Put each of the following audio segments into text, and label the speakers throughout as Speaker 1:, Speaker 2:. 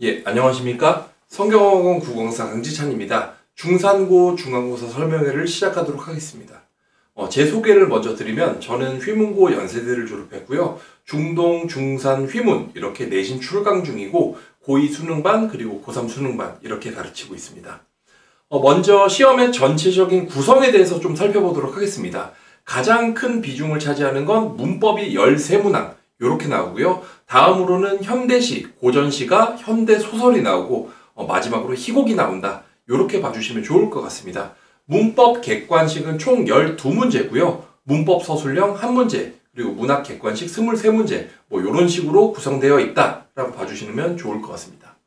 Speaker 1: 예, 안녕하십니까? 성경학원 국어강사 강지찬입니다. 중산고 중간고사 설명회를 시작하도록 하겠습니다. 제 소개를 먼저 드리면 저는 휘문고 연세대를 졸업했고요. 중동, 중산, 휘문 이렇게 내신 출강 중이고 고2 수능반 그리고 고3 수능반 이렇게 가르치고 있습니다. 먼저 시험의 전체적인 구성에 대해서 좀 살펴보도록 하겠습니다. 가장 큰 비중을 차지하는 건 문법이 13문항 이렇게 나오고요. 다음으로는 현대시, 고전시가 현대소설이 나오고 마지막으로 희곡이 나온다. 이렇게 봐주시면 좋을 것 같습니다. 문법 객관식은 총 12문제고요. 문법 서술형 1문제, 그리고 문학 객관식 23문제 이런 식으로 구성되어 있다라고 봐주시면 좋을 것 같습니다.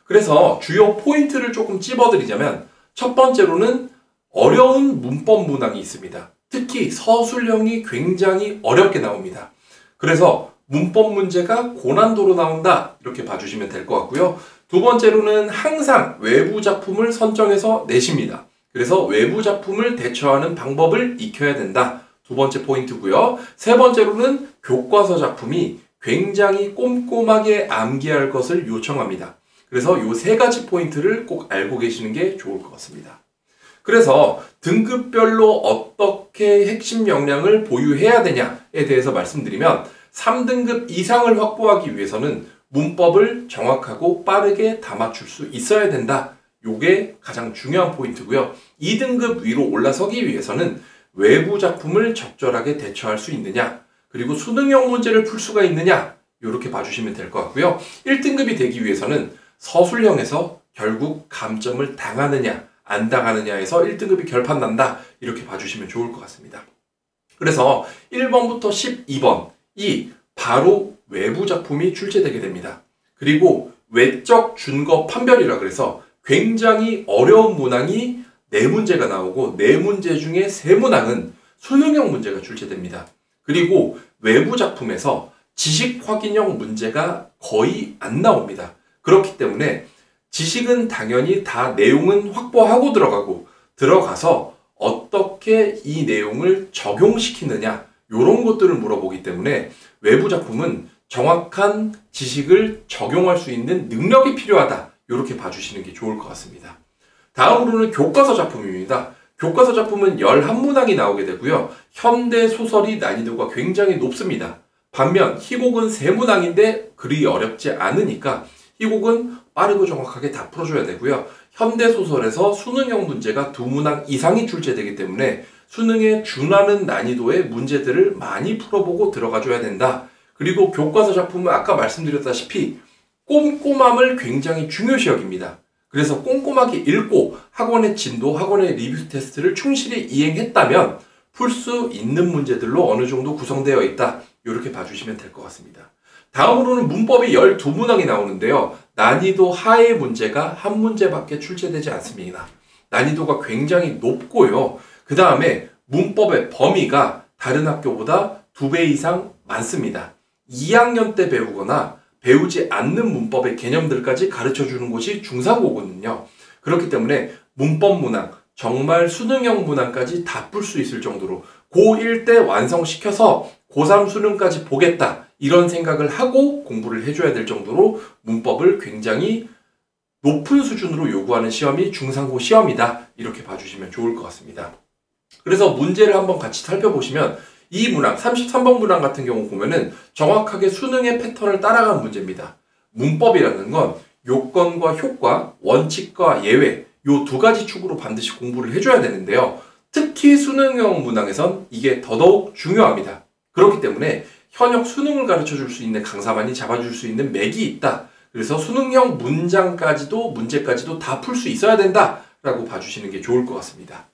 Speaker 1: 그래서 주요 포인트를 조금 찝어드리자면 첫 번째로는 어려운 문법 문항이 있습니다. 특히 서술형이 굉장히 어렵게 나옵니다. 그래서 문법 문제가 고난도로 나온다 이렇게 봐주시면 될 것 같고요. 두 번째로는 항상 외부 작품을 선정해서 내십니다. 그래서 외부 작품을 대처하는 방법을 익혀야 된다. 두 번째 포인트고요. 세 번째로는 교과서 작품이 굉장히 꼼꼼하게 암기할 것을 요청합니다. 그래서 이 세 가지 포인트를 꼭 알고 계시는 게 좋을 것 같습니다. 그래서 등급별로 어떻게 핵심 역량을 보유해야 되냐에 대해서 말씀드리면 3등급 이상을 확보하기 위해서는 문법을 정확하고 빠르게 다 맞출 수 있어야 된다. 요게 가장 중요한 포인트고요. 2등급 위로 올라서기 위해서는 외부 작품을 적절하게 대처할 수 있느냐, 그리고 수능형 문제를 풀 수가 있느냐, 이렇게 봐주시면 될 것 같고요. 1등급이 되기 위해서는 서술형에서 결국 감점을 당하느냐, 안 당하느냐에서 1등급이 결판난다. 이렇게 봐주시면 좋을 것 같습니다. 그래서 1번부터 12번 이 바로 외부 작품이 출제되게 됩니다. 그리고 외적 준거 판별이라 그래서 굉장히 어려운 문항이 4문제가 나오고 4문제 중에 3문항은 수능형 문제가 출제됩니다. 그리고 외부 작품에서 지식 확인형 문제가 거의 안 나옵니다. 그렇기 때문에 지식은 당연히 다 내용은 확보하고 들어가서 어떻게 이 내용을 적용시키느냐 이런 것들을 물어보기 때문에 외부 작품은 정확한 지식을 적용할 수 있는 능력이 필요하다. 이렇게 봐주시는 게 좋을 것 같습니다. 다음으로는 교과서 작품입니다. 교과서 작품은 11문항이 나오게 되고요. 현대소설이 난이도가 굉장히 높습니다. 반면 희곡은 3문항인데 그리 어렵지 않으니까 희곡은 빠르고 정확하게 다 풀어줘야 되고요. 현대소설에서 수능형 문제가 2문항 이상이 출제되기 때문에 수능에 준하는 난이도의 문제들을 많이 풀어보고 들어가줘야 된다. 그리고 교과서 작품은 아까 말씀드렸다시피 꼼꼼함을 굉장히 중요시 여깁니다. 그래서 꼼꼼하게 읽고 학원의 진도, 학원의 리뷰 테스트를 충실히 이행했다면 풀 수 있는 문제들로 어느 정도 구성되어 있다. 이렇게 봐주시면 될 것 같습니다. 다음으로는 문법이 12문항이 나오는데요. 난이도 하의 문제가 1문제밖에 출제되지 않습니다. 난이도가 굉장히 높고요. 그 다음에 문법의 범위가 다른 학교보다 2배 이상 많습니다. 2학년 때 배우거나 배우지 않는 문법의 개념들까지 가르쳐주는 곳이 중산고거든요. 그렇기 때문에 문법 문항, 정말 수능형 문항까지 다 풀 수 있을 정도로 고1 때 완성시켜서 고3 수능까지 보겠다. 이런 생각을 하고 공부를 해줘야 될 정도로 문법을 굉장히 높은 수준으로 요구하는 시험이 중산고 시험이다. 이렇게 봐주시면 좋을 것 같습니다. 그래서 문제를 한번 같이 살펴보시면 이 문항, 33번 문항 같은 경우 보면은 정확하게 수능의 패턴을 따라간 문제입니다. 문법이라는 건 요건과 효과, 원칙과 예외 요 2가지 축으로 반드시 공부를 해줘야 되는데요. 특히 수능형 문항에선 이게 더더욱 중요합니다. 그렇기 때문에 현역 수능을 가르쳐줄 수 있는 강사만이 잡아줄 수 있는 맥이 있다. 그래서 수능형 문제까지도 다 풀 수 있어야 된다라고 봐주시는 게 좋을 것 같습니다.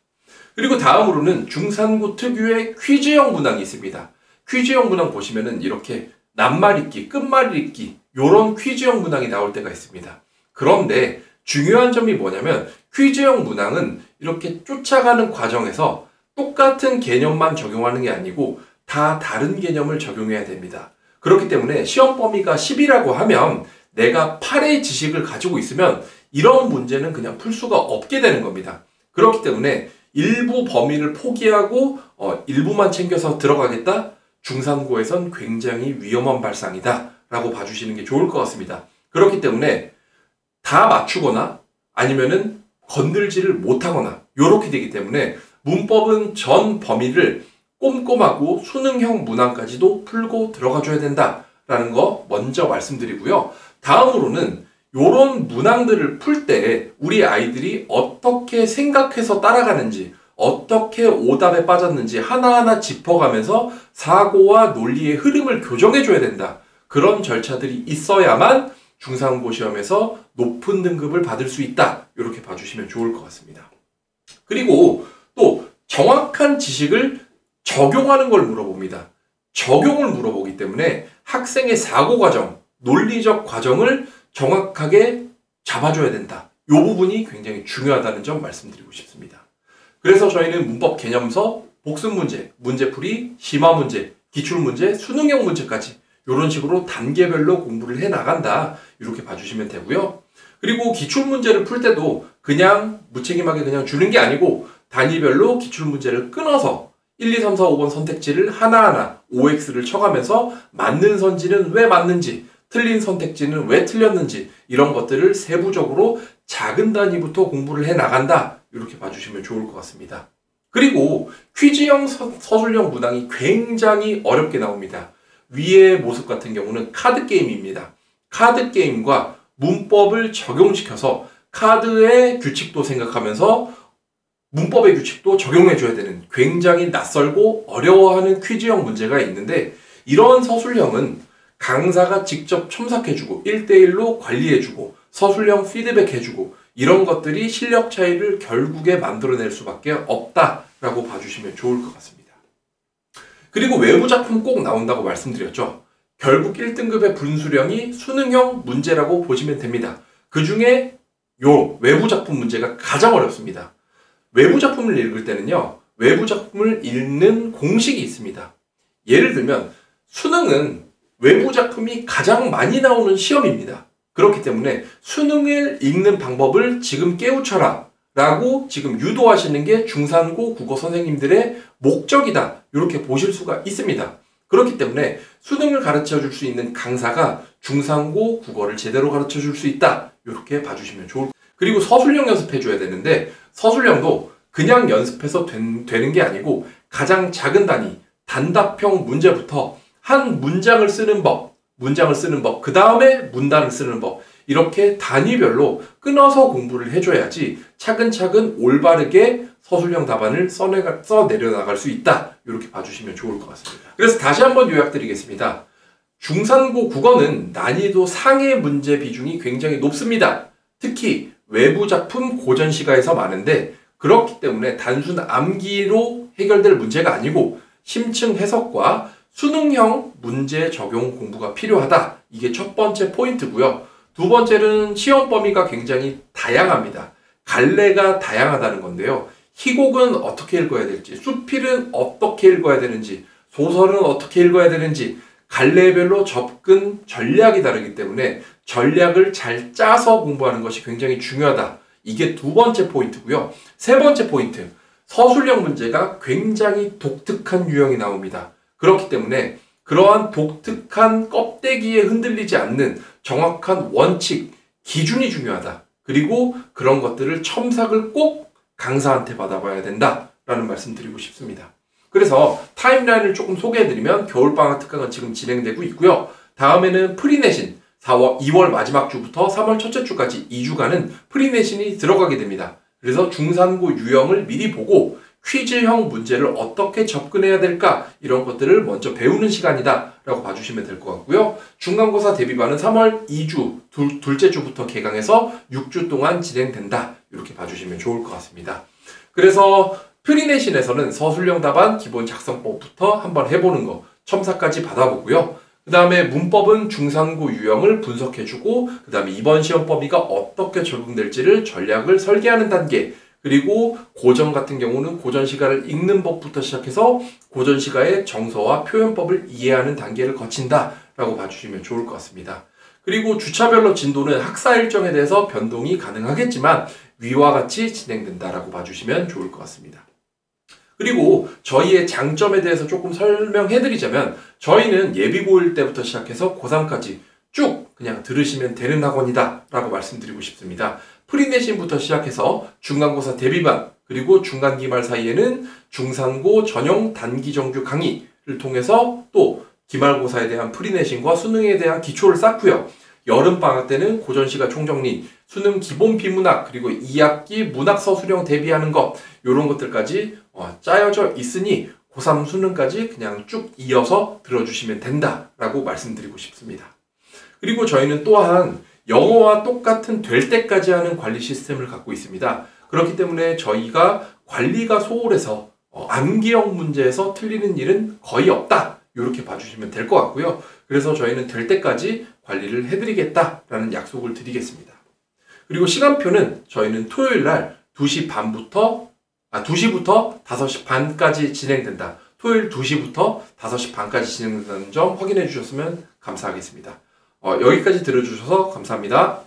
Speaker 1: 그리고 다음으로는 중산고 특유의 퀴즈형 문항이 있습니다. 퀴즈형 문항 보시면은 이렇게 낱말 읽기, 끝말 읽기 이런 퀴즈형 문항이 나올 때가 있습니다. 그런데 중요한 점이 뭐냐면 퀴즈형 문항은 이렇게 쫓아가는 과정에서 똑같은 개념만 적용하는 게 아니고 다 다른 개념을 적용해야 됩니다. 그렇기 때문에 시험 범위가 10이라고 하면 내가 8의 지식을 가지고 있으면 이런 문제는 그냥 풀 수가 없게 되는 겁니다. 그렇기 때문에 일부 범위를 포기하고 일부만 챙겨서 들어가겠다? 중산고에선 굉장히 위험한 발상이다 라고 봐주시는 게 좋을 것 같습니다. 그렇기 때문에 다 맞추거나 아니면은 건들지를 못하거나 이렇게 되기 때문에 문법은 전 범위를 꼼꼼하고 수능형 문항까지도 풀고 들어가줘야 된다라는 거 먼저 말씀드리고요. 다음으로는 이런 문항들을 풀 때 우리 아이들이 어떻게 생각해서 따라가는지, 어떻게 오답에 빠졌는지 하나하나 짚어가면서 사고와 논리의 흐름을 교정해줘야 된다. 그런 절차들이 있어야만 중상고 시험에서 높은 등급을 받을 수 있다. 이렇게 봐주시면 좋을 것 같습니다. 그리고 또 정확한 지식을 적용하는 걸 물어봅니다. 적용을 물어보기 때문에 학생의 사고 과정, 논리적 과정을 정확하게 잡아줘야 된다. 이 부분이 굉장히 중요하다는 점 말씀드리고 싶습니다. 그래서 저희는 문법 개념서, 복습 문제, 문제풀이, 심화 문제, 기출 문제, 수능형 문제까지 이런 식으로 단계별로 공부를 해 나간다. 이렇게 봐주시면 되고요. 그리고 기출 문제를 풀 때도 그냥 무책임하게 그냥 주는 게 아니고 단위별로 기출 문제를 끊어서 1, 2, 3, 4, 5번 선택지를 하나하나 OX를 쳐가면서 맞는 선지는 왜 맞는지, 틀린 선택지는 왜 틀렸는지 이런 것들을 세부적으로 작은 단위부터 공부를 해 나간다. 이렇게 봐주시면 좋을 것 같습니다. 그리고 퀴즈형 서술형 문항이 굉장히 어렵게 나옵니다. 위의 모습 같은 경우는 카드 게임입니다. 카드 게임과 문법을 적용시켜서 카드의 규칙도 생각하면서 문법의 규칙도 적용해줘야 되는 굉장히 낯설고 어려워하는 퀴즈형 문제가 있는데 이런 서술형은 강사가 직접 첨삭해주고 1대1로 관리해주고 서술형 피드백해주고 이런 것들이 실력 차이를 결국에 만들어낼 수밖에 없다라고 봐주시면 좋을 것 같습니다. 그리고 외부 작품 꼭 나온다고 말씀드렸죠. 결국 1등급의 분수령이 수능형 문제라고 보시면 됩니다. 그 중에 요 외부 작품 문제가 가장 어렵습니다. 외부 작품을 읽을 때는요, 외부 작품을 읽는 공식이 있습니다. 예를 들면 수능은 외부 작품이 가장 많이 나오는 시험입니다. 그렇기 때문에 수능을 읽는 방법을 지금 깨우쳐라 라고 지금 유도하시는 게 중산고 국어 선생님들의 목적이다. 이렇게 보실 수가 있습니다. 그렇기 때문에 수능을 가르쳐 줄 수 있는 강사가 중산고 국어를 제대로 가르쳐 줄 수 있다. 이렇게 봐주시면 좋을 것 같아요. 그리고 서술형 연습해 줘야 되는데 서술형도 그냥 연습해서 되는 게 아니고 가장 작은 단위, 단답형 문제부터 한 문장을 쓰는 법, 그 다음에 문단을 쓰는 법 이렇게 단위별로 끊어서 공부를 해줘야지 차근차근 올바르게 서술형 답안을 써내려 나갈 수 있다. 이렇게 봐주시면 좋을 것 같습니다. 그래서 다시 한번 요약드리겠습니다. 중산고 국어는 난이도 상해 문제 비중이 굉장히 높습니다. 특히 외부 작품 고전시가에서 많은데 그렇기 때문에 단순 암기로 해결될 문제가 아니고 심층 해석과 수능형 문제 적용 공부가 필요하다. 이게 첫 번째 포인트고요. 두 번째는 시험 범위가 굉장히 다양합니다. 갈래가 다양하다는 건데요. 희곡은 어떻게 읽어야 될지, 수필은 어떻게 읽어야 되는지, 소설은 어떻게 읽어야 되는지 갈래별로 접근 전략이 다르기 때문에 전략을 잘 짜서 공부하는 것이 굉장히 중요하다. 이게 두 번째 포인트고요. 세 번째 포인트, 서술형 문제가 굉장히 독특한 유형이 나옵니다. 그렇기 때문에 그러한 독특한 껍데기에 흔들리지 않는 정확한 원칙, 기준이 중요하다. 그리고 그런 것들을 첨삭을 꼭 강사한테 받아봐야 된다라는 말씀 드리고 싶습니다. 그래서 타임라인을 조금 소개해드리면 겨울방학 특강은 지금 진행되고 있고요. 다음에는 프리내신 2월 마지막 주부터 3월 첫째 주까지 2주간은 프리내신이 들어가게 됩니다. 그래서 중산고 유형을 미리 보고 퀴즈형 문제를 어떻게 접근해야 될까 이런 것들을 먼저 배우는 시간이다 라고 봐주시면 될 것 같고요. 중간고사 대비반은 3월 2주 둘째 주부터 개강해서 6주 동안 진행된다 이렇게 봐주시면 좋을 것 같습니다. 그래서 프리내신에서는 서술형 답안 기본 작성법부터 한번 해보는 거 첨삭까지 받아보고요. 그 다음에 문법은 중산고 유형을 분석해주고 그 다음에 이번 시험 범위가 어떻게 적용될지를 전략을 설계하는 단계, 그리고 고전 같은 경우는 고전시가를 읽는 법부터 시작해서 고전시가의 정서와 표현법을 이해하는 단계를 거친다라고 봐주시면 좋을 것 같습니다. 그리고 주차별로 진도는 학사 일정에 대해서 변동이 가능하겠지만 위와 같이 진행된다라고 봐주시면 좋을 것 같습니다. 그리고 저희의 장점에 대해서 조금 설명해드리자면 저희는 예비고1 때부터 시작해서 고3까지 쭉 그냥 들으시면 되는 학원이다 라고 말씀드리고 싶습니다. 프리내신부터 시작해서 중간고사 대비반 그리고 중간기말 사이에는 중산고 전용 단기정규 강의를 통해서 또 기말고사에 대한 프리내신과 수능에 대한 기초를 쌓고요. 여름방학 때는 고전시가 총정리, 수능 기본 비문학, 그리고 2학기 문학서 수령 대비하는 것 이런 것들까지 짜여져 있으니 고3 수능까지 그냥 쭉 이어서 들어주시면 된다라고 말씀드리고 싶습니다. 그리고 저희는 또한 영어와 똑같은 될 때까지 하는 관리 시스템을 갖고 있습니다. 그렇기 때문에 저희가 관리가 소홀해서 암기형 문제에서 틀리는 일은 거의 없다. 이렇게 봐주시면 될 것 같고요. 그래서 저희는 될 때까지 관리를 해드리겠다라는 약속을 드리겠습니다. 그리고 시간표는 저희는 토요일 날 2시부터 5시 반까지 진행된다. 토요일 2시부터 5시 반까지 진행된다는 점 확인해 주셨으면 감사하겠습니다. 여기까지 들어주셔서 감사합니다.